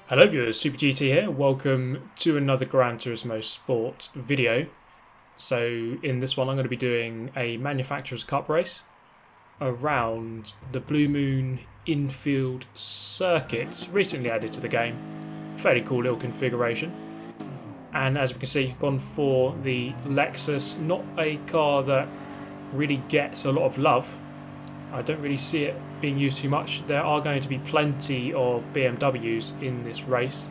Hello viewers, Super GT here. Welcome to another Gran Turismo Sport video. So in this one I'm going to be doing a Manufacturers Cup race around the Blue Moon Infield circuit, recently added to the game. Fairly cool little configuration. And as we can see, gone for the Lexus, not a car that really gets a lot of love. I don't really see it being used too much. There are going to be plenty of BMWs in this race.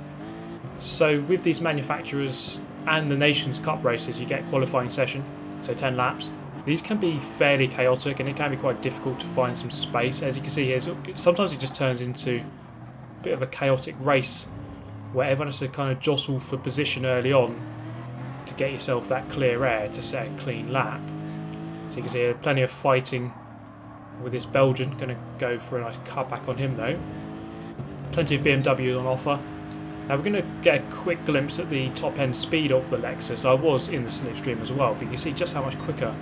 So with these manufacturers and the Nations Cup races, you get qualifying session, so 10 laps. These can be fairly chaotic and it can be quite difficult to find some space. As you can see here, sometimes it just turns into a bit of a chaotic race where everyone has to kind of jostle for position early on to get yourself that clear air to set a clean lap. So you can see here, plenty of fighting with this Belgian. Going to go for a nice cutback on him though. Plenty of BMW on offer. Now we're going to get a quick glimpse at the top end speed of the Lexus. I was in the slipstream as well, but you can see just how much quicker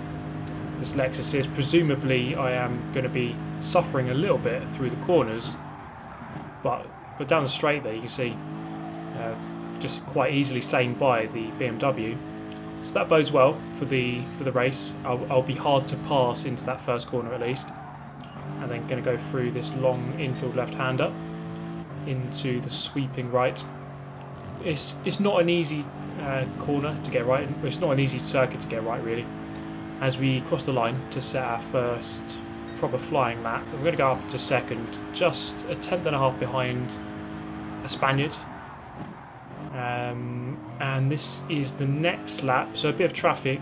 this Lexus is. Presumably I am going to be suffering a little bit through the corners, but down the straight there you can see just quite easily sailing by the BMW. So that bodes well for the race. I'll be hard to pass into that first corner at least. And then going to go through this long infield left-hander into the sweeping right. It's not an easy corner to get right. It's not an easy circuit to get right really. As we cross the line to set our first proper flying lap, we're going to go up to second, just a tenth and a half behind a Spaniard. And this is the next lap, so a bit of traffic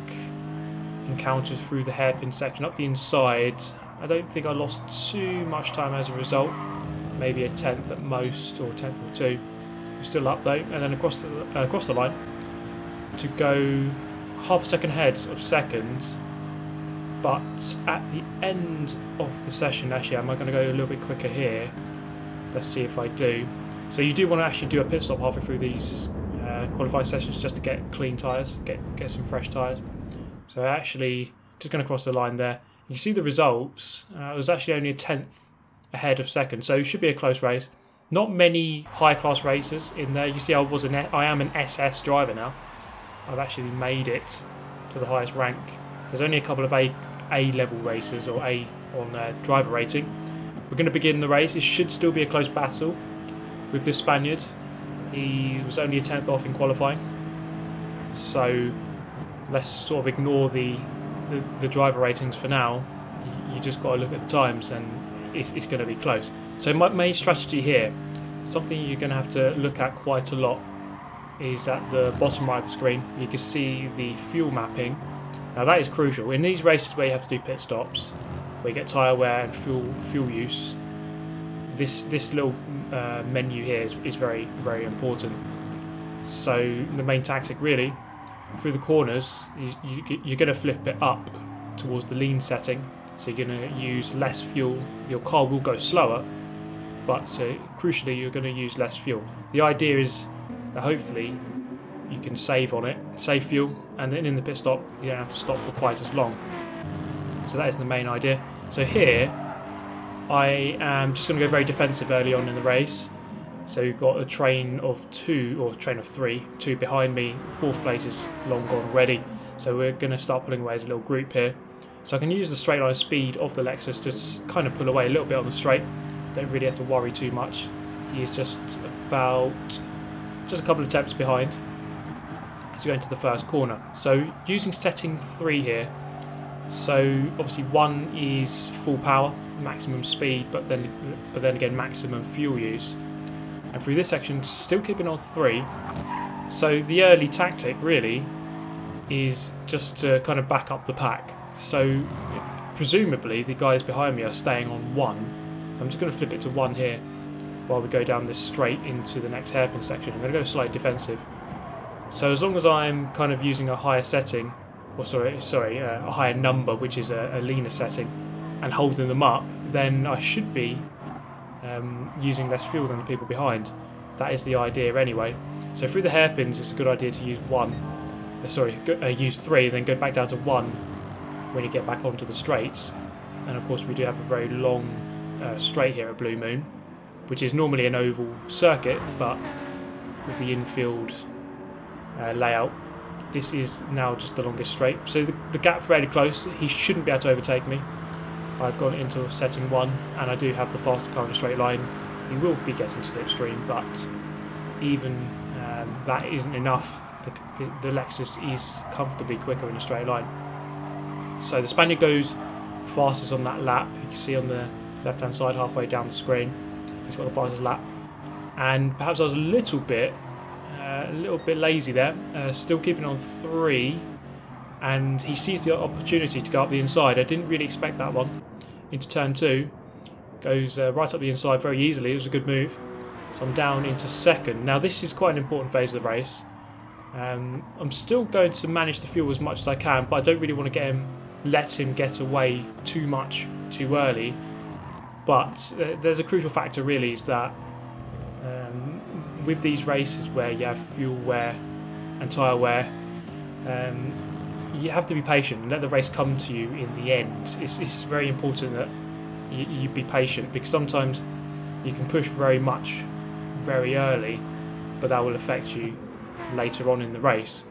encountered through the hairpin section up the inside. I don't think I lost too much time as a result, maybe a tenth at most, or a tenth or two. We're still up though, and then across the line to go half a second ahead of second. But at the end of the session, actually, am I going to go a little bit quicker here? Let's see if I do. So you do want to actually do a pit stop halfway through these qualifying sessions just to get clean tyres, get some fresh tyres. So actually, just going to cross the line there. You can see the results. It was actually only a tenth ahead of second, so it should be a close race. Not many high-class racers in there. You see, I am an SS driver now. I've actually made it to the highest rank. There's only a couple of A-level racers or A on driver rating. We're going to begin the race. It should still be a close battle with this Spaniard. He was only a tenth off in qualifying, so let's sort of ignore the driver ratings for now. You just got to look at the times and it's going to be close. So my main strategy here, something you're going to have to look at quite a lot, is at the bottom right of the screen. You can see the fuel mapping. Now that is crucial in these races where you have to do pit stops, where you get tyre wear and fuel use. This little menu here is very, very important. So the main tactic really, through the corners, you're going to flip it up towards the lean setting. So you're going to use less fuel. Your car will go slower, but crucially you're going to use less fuel. The idea is that hopefully you can save on it, save fuel, and then in the pit stop you don't have to stop for quite as long. So that is the main idea. So here I am just going to go very defensive early on in the race. So you've got a train of two, or train of three, two behind me. Fourth place is long gone already. So we're going to start pulling away as a little group here. So I can use the straight line speed of the Lexus to kind of pull away a little bit on the straight. Don't really have to worry too much. He is just a couple of attempts behind as we go into the first corner. So using setting 3 here. So obviously 1 is full power, maximum speed, but then again maximum fuel use. And through this section, still keeping on 3. So the early tactic really is just to kind of back up the pack. So presumably the guys behind me are staying on 1. So I'm just going to flip it to 1 here while we go down this straight into the next hairpin section. I'm going to go slightly defensive. So as long as I'm kind of using a higher setting, or a higher number, which is a leaner setting, and holding them up, then I should be using less fuel than the people behind. That is the idea anyway. So through the hairpins, it's a good idea to use use 3, then go back down to 1 when you get back onto the straights. And of course we do have a very long straight here at Blue Moon. which is normally an oval circuit, but with the infield layout, this is now just the longest straight. So the gap fairly close. He shouldn't be able to overtake me. I've gone into setting 1, and I do have the faster car in a straight line. He will be getting slipstream, but even that isn't enough. The Lexus is comfortably quicker in a straight line. So the Spaniard goes fastest on that lap. You can see on the left hand side halfway down the screen he's got the fastest lap, and perhaps I was a little bit lazy there, still keeping on 3, and he sees the opportunity to go up the inside. I didn't really expect that one. Into turn 2, goes right up the inside very easily. It was a good move. So I'm down into 2nd. Now this is quite an important phase of the race. I'm still going to manage the fuel as much as I can, but I don't really want to let him get away too much too early. But there's a crucial factor really, is that with these races where you have fuel wear and tyre wear, you have to be patient and let the race come to you in the end. It's very important that you be patient, because sometimes you can push very much very early, but that will affect you later on in the race.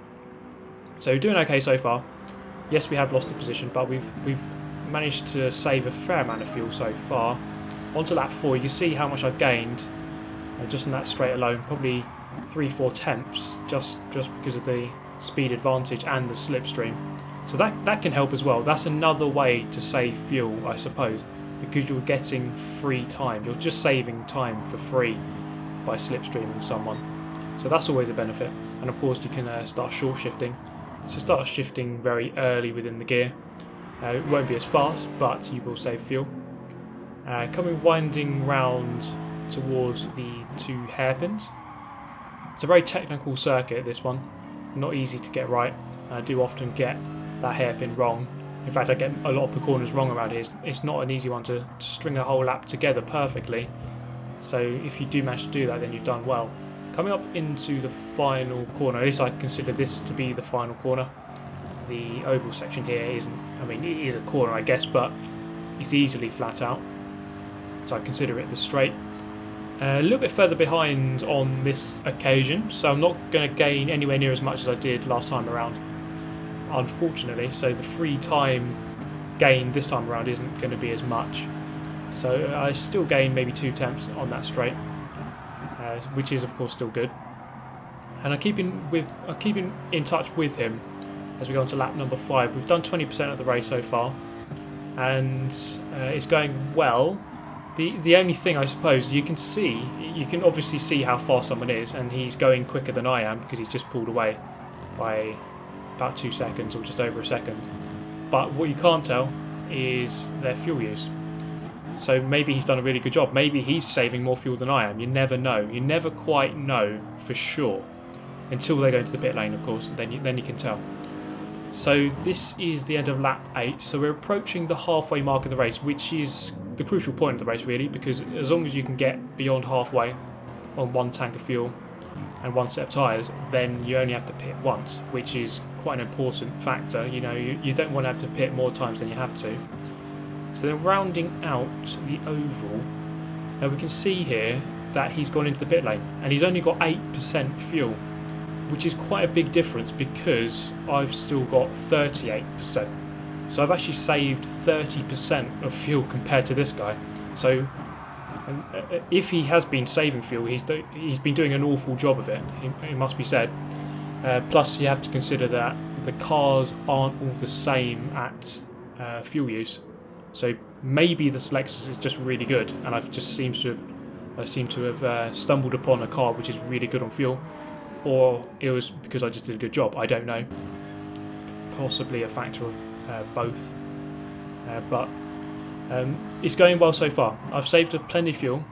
So we're doing okay so far. Yes, we have lost a position, but we've managed to save a fair amount of fuel so far. On to lap 4, you can see how much I've gained just on that straight alone, probably 3-4 tenths, just because of the speed advantage and the slipstream. So that can help as well. That's another way to save fuel, I suppose, because you're getting free time. You're just saving time for free by slipstreaming someone. So that's always a benefit. And of course you can start short shifting. So start shifting very early within the gear. It won't be as fast, but you will save fuel. Winding round towards the 2 hairpins. It's a very technical circuit, this one. Not easy to get right. I do often get that hairpin wrong. In fact, I get a lot of the corners wrong around here. It's not an easy one to string a whole lap together perfectly. So if you do manage to do that, then you've done well. Coming up into the final corner, at least I consider this to be the final corner. The oval section here isn't, I mean, it is a corner I guess, but it's easily flat out. So I consider it the straight. A little bit further behind on this occasion, so I'm not going to gain anywhere near as much as I did last time around, unfortunately. So the free time gain this time around isn't going to be as much. So I still gain maybe 2 tenths on that straight, which is of course still good. And I'm keeping in touch with him as we go on to lap number 5. We've done 20% of the race so far, and it's going well. The only thing, I suppose, you can obviously see how fast someone is, and he's going quicker than I am because he's just pulled away by about 2 seconds or just over a second. But what you can't tell is their fuel use. So maybe he's done a really good job. Maybe he's saving more fuel than I am. You never know. You never quite know for sure until they go into the pit lane, of course. Then you can tell. So this is the end of lap 8. So we're approaching the halfway mark of the race, which is the crucial point of the race really, because as long as you can get beyond halfway on 1 tank of fuel and 1 set of tyres, then you only have to pit once, which is quite an important factor. You know, you don't want to have to pit more times than you have to. So then rounding out the oval, now we can see here that he's gone into the pit lane and he's only got 8% fuel, which is quite a big difference because I've still got 38%. So I've actually saved 30% of fuel compared to this guy. So if he has been saving fuel, he's been doing an awful job of it, it must be said. Plus you have to consider that the cars aren't all the same at fuel use. So maybe this Lexus is just really good, and I've just seem to have stumbled upon a car which is really good on fuel, or it was because I just did a good job. I don't know. Possibly a factor of both. But it's going well so far. I've saved plenty of fuel,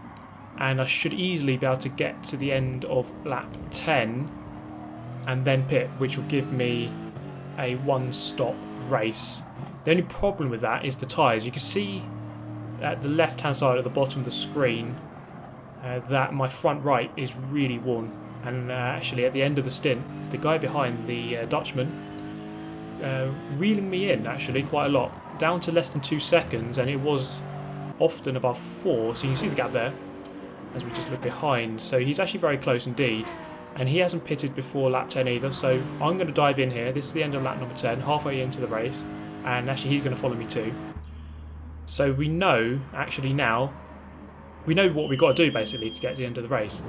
and I should easily be able to get to the end of lap 10 and then pit, which will give me a 1-stop race. The only problem with that is the tyres. You can see at the left hand side at the bottom of the screen that my front right is really worn, and actually at the end of the stint the guy behind, the Dutchman, reeling me in actually quite a lot, down to less than 2 seconds, and it was often above 4, so you can see the gap there. as we just look behind. So he's actually very close indeed, and he hasn't pitted before lap 10 either, so I'm going to dive in here. This is the end of lap number 10, halfway into the race, and actually he's going to follow me too. So we know, actually now, we know what we've got to do basically to get to the end of the race.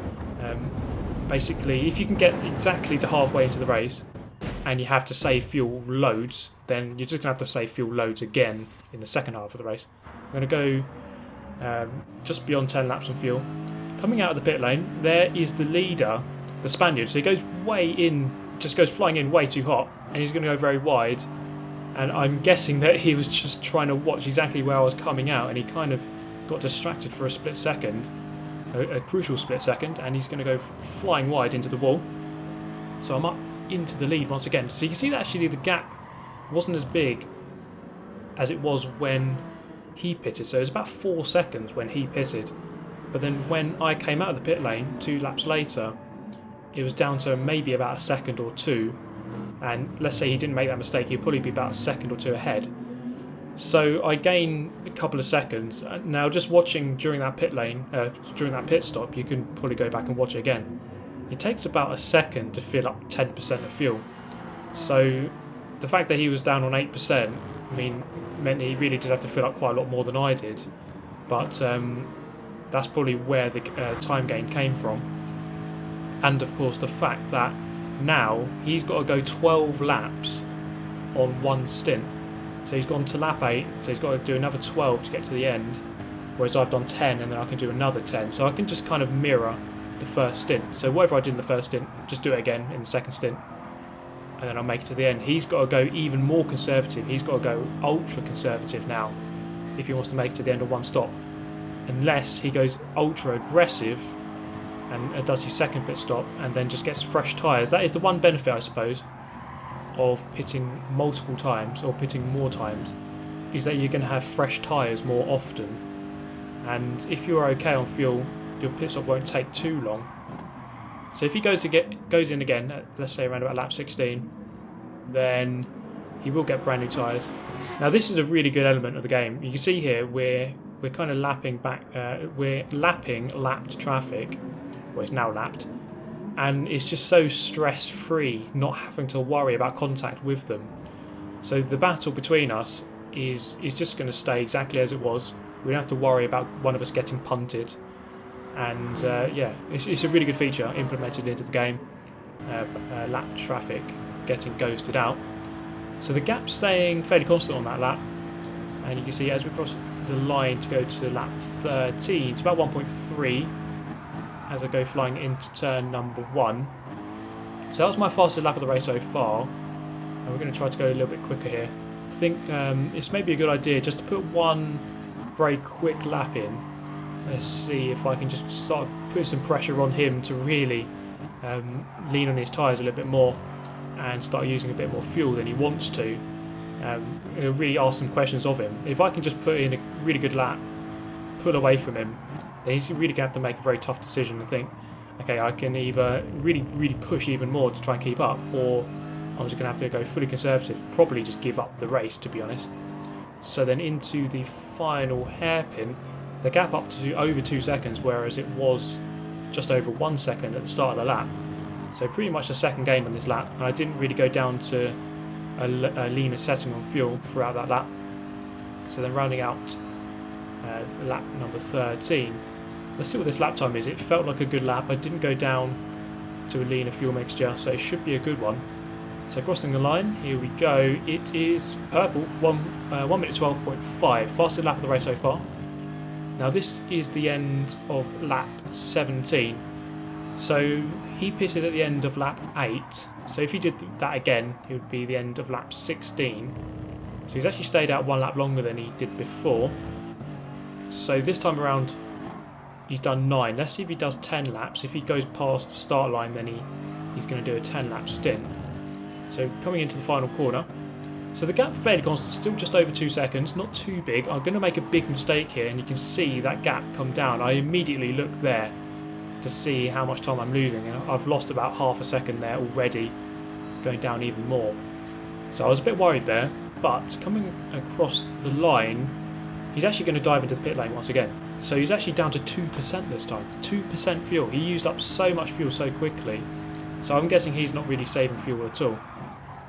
Basically, if you can get exactly to halfway into the race and you have to save fuel loads, then you're just going to have to save fuel loads again in the second half of the race. I'm going to go just beyond 10 laps on fuel. Coming out of the pit lane, there is the leader, the Spaniard. So he goes way in, just goes flying in way too hot, and he's going to go very wide. And I'm guessing that he was just trying to watch exactly where I was coming out, and he kind of got distracted for a split second, a crucial split second, and he's going to go flying wide into the wall. So I'm up into the lead once again. So you can see that actually the gap wasn't as big as it was when he pitted. So it was about 4 seconds when he pitted, but then when I came out of the pit lane 2 laps later, it was down to maybe about a second or two. And let's say he didn't make that mistake, he'd probably be about a second or two ahead. So I gain a couple of seconds. Now, just watching during that pit lane, during that pit stop, you can probably go back and watch it again. It takes about a second to fill up 10% of fuel. So the fact that he was down on 8%, meant he really did have to fill up quite a lot more than I did. But that's probably where the time gain came from. And of course the fact that now he's got to go 12 laps on one stint. So he's gone to lap 8, so he's got to do another 12 to get to the end, whereas I've done 10 and then I can do another 10. So I can just kind of mirror the first stint. So whatever I did in the first stint, just do it again in the second stint, and then I'll make it to the end. He's got to go even more conservative. He's got to go ultra conservative now if he wants to make it to the end of one stop. Unless he goes ultra aggressive and does his second pit stop and then just gets fresh tyres. That is the one benefit, I suppose, of pitting multiple times or pitting more times, is that you're going to have fresh tyres more often. And if you're okay on fuel, your pit stop won't take too long. So if he goes in again at, let's say, around about lap 16, then he will get brand new tyres. Now this is a really good element of the game. You can see here we're kind of lapping back. We're lapping lapped traffic. Well, it's now lapped, and it's just so stress-free, not having to worry about contact with them. So the battle between us is just going to stay exactly as it was. We don't have to worry about one of us getting punted. And yeah, it's a really good feature implemented into the game. Lap traffic getting ghosted out. So the gap's staying fairly constant on that lap, and you can see as we cross the line to go to lap 13, it's about 1.3 as I go flying into turn number 1. So that was my fastest lap of the race so far, and we're going to try to go a little bit quicker here. I think it's maybe a good idea just to put one very quick lap in. Let's see if I can just start putting some pressure on him to really lean on his tyres a little bit more and start using a bit more fuel than he wants to. Really ask some questions of him. If I can just put in a really good lap, pull away from him, then he's really going to have to make a very tough decision and think, okay, I can either really push even more to try and keep up, or I'm just going to have to go fully conservative, probably just give up the race, to be honest. So then into the final hairpin, the gap up to over 2 seconds, whereas it was just over 1 second at the start of the lap. So pretty much the second game on this lap, and I didn't really go down to a leaner setting on fuel throughout that lap. So then rounding out lap number 13, let's see what this lap time is. It felt like a good lap. I didn't go down to a leaner fuel mixture, so it should be a good one. So crossing the line, here we go. It is purple, 1 minute 12.5, fastest lap of the race so far. Now this is the end of lap 17. So he pitted at the end of lap 8. So if he did that again, it would be the end of lap 16. So he's actually stayed out 1 lap longer than he did before. So this time around, he's done 9. Let's see if he does 10 laps. If he goes past the start line, then he's going to do a 10 lap stint. So coming into the final corner. So the gap fairly constant, still just over 2 seconds, not too big. I'm going to make a big mistake here, and you can see that gap come down. I immediately look there to see how much time I'm losing, and I've lost about half a second there already. It's going down even more. So I was a bit worried there, but coming across the line, he's actually going to dive into the pit lane once again. So he's actually down to 2% this time. 2% fuel. He used up so much fuel so quickly. So I'm guessing he's not really saving fuel at all.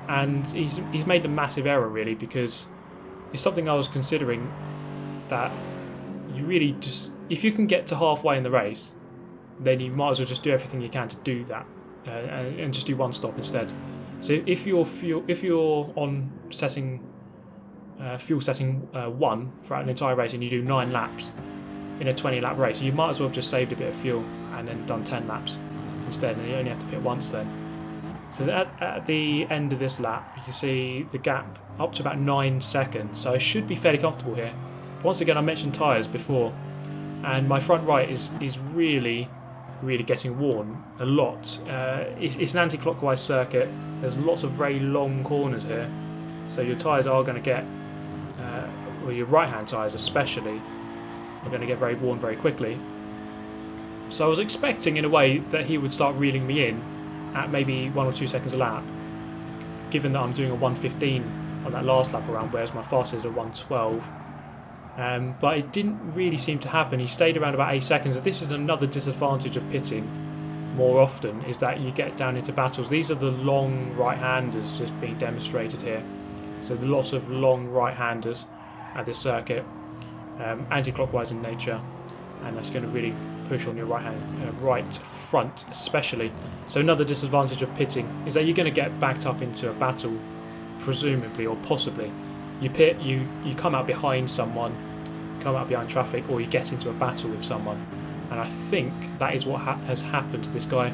And he's made a massive error really, because it's something I was considering, that you really just, if you can get to halfway in the race, then you might as well just do everything you can to do that, and just do one stop instead. So if you're on setting fuel setting 1 throughout an entire race, and you do 9 laps in a 20-lap race, you might as well have just saved a bit of fuel and then done 10 laps instead, and you only have to pit once then. So at the end of this lap, you can see the gap up to about 9 seconds, so I should be fairly comfortable here. Once again, I mentioned tyres before, and my front right is really getting worn a lot. It's an anti-clockwise circuit. There's lots of very long corners here, so your tyres are going to get, well, your right-hand tyres especially, are going to get very worn very quickly. So I was expecting in a way that he would start reeling me in at maybe 1 or 2 seconds a lap, given that I'm doing a 1:15 on that last lap around, whereas my fastest is a 1:12. But it didn't really seem to happen. He stayed around about 8 seconds. And this is another disadvantage of pitting more often, is that you get down into battles. These are the long right-handers just being demonstrated here. So lots of long right-handers at this circuit, anti-clockwise in nature, and that's going to really push on your right front especially. So another disadvantage of pitting is that you're going to get backed up into a battle, presumably or possibly. You pit, you come out behind someone, come out behind traffic, or you get into a battle with someone. And I think that is what has happened to this guy,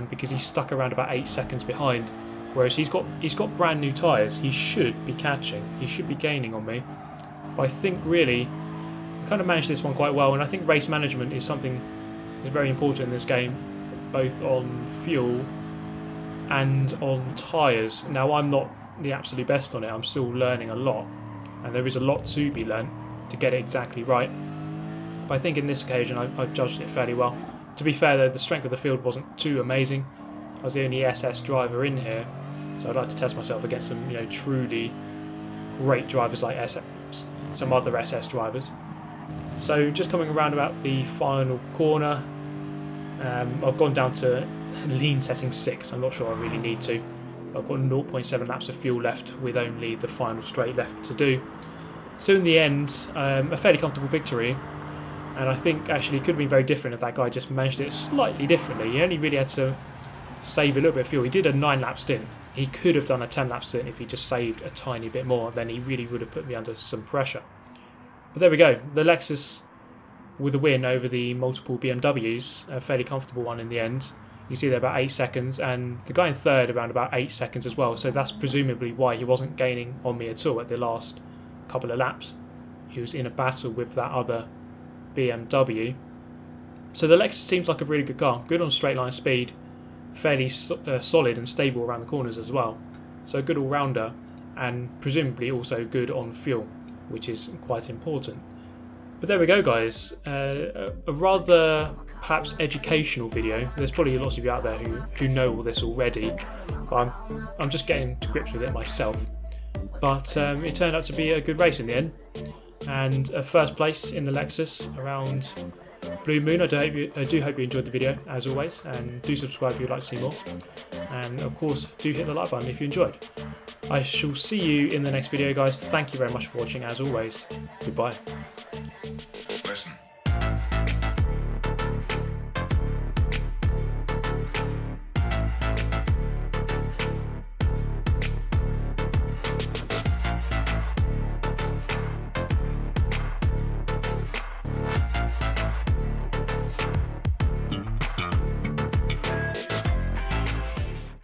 because he's stuck around about 8 seconds behind, whereas he's got brand new tyres. He should be catching, he should be gaining on me. But I think really I kind of managed this one quite well, and I think race management is something that's very important in this game, both on fuel and on tyres. Now, I'm not the absolute best on it. I'm still learning a lot, and there is a lot to be learnt to get it exactly right. But I think in this occasion I've judged it fairly well. To be fair though, the strength of the field wasn't too amazing. I was the only SS driver in here, so I'd like to test myself against some, you know, truly great drivers like some other SS drivers. So just coming around about the final corner, I've gone down to lean setting 6. I'm not sure I really need to. I've got 0.7 laps of fuel left with only the final straight left to do. So in the end, a fairly comfortable victory, and I think actually it could have been very different if that guy just managed it slightly differently. He only really had to save a little bit of fuel. He did a 9-lap stint. He could have done a 10-lap stint if he just saved a tiny bit more, then he really would have put me under some pressure. But there we go, the Lexus with a win over the multiple BMWs, a fairly comfortable one in the end. You see there about 8 seconds, and the guy in third around about 8 seconds as well, so that's presumably why he wasn't gaining on me at all at the last couple of laps. He was in a battle with that other BMW. So the Lexus seems like a really good car, good on straight line speed, fairly solid and stable around the corners as well. So a good all-rounder, and presumably also good on fuel, which is quite important. But there we go, guys. A rather perhaps educational video. There's probably lots of you out there who know all this already, but I'm just getting to grips with it myself. But it turned out to be a good race in the end, and a first place in the Lexus around Blue Moon. I do hope you enjoyed the video as always, and do subscribe if you'd like to see more, and of course do hit the like button if you enjoyed. I shall see you in the next video, guys. Thank you very much for watching as always. Goodbye.